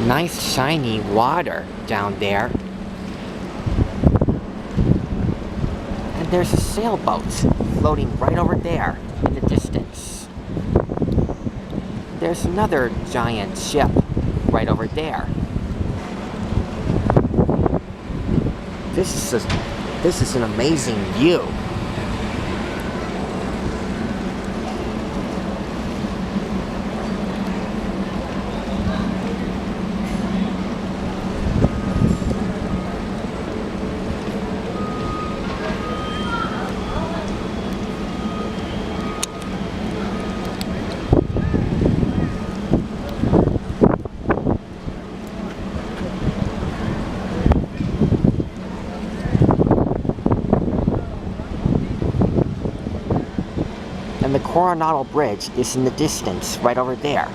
Nice shiny water down there. And there's a sailboat floating right over there in the distance. There's another giant ship right over there. This is an amazing view. And the Coronado Bridge is in the distance, right over there.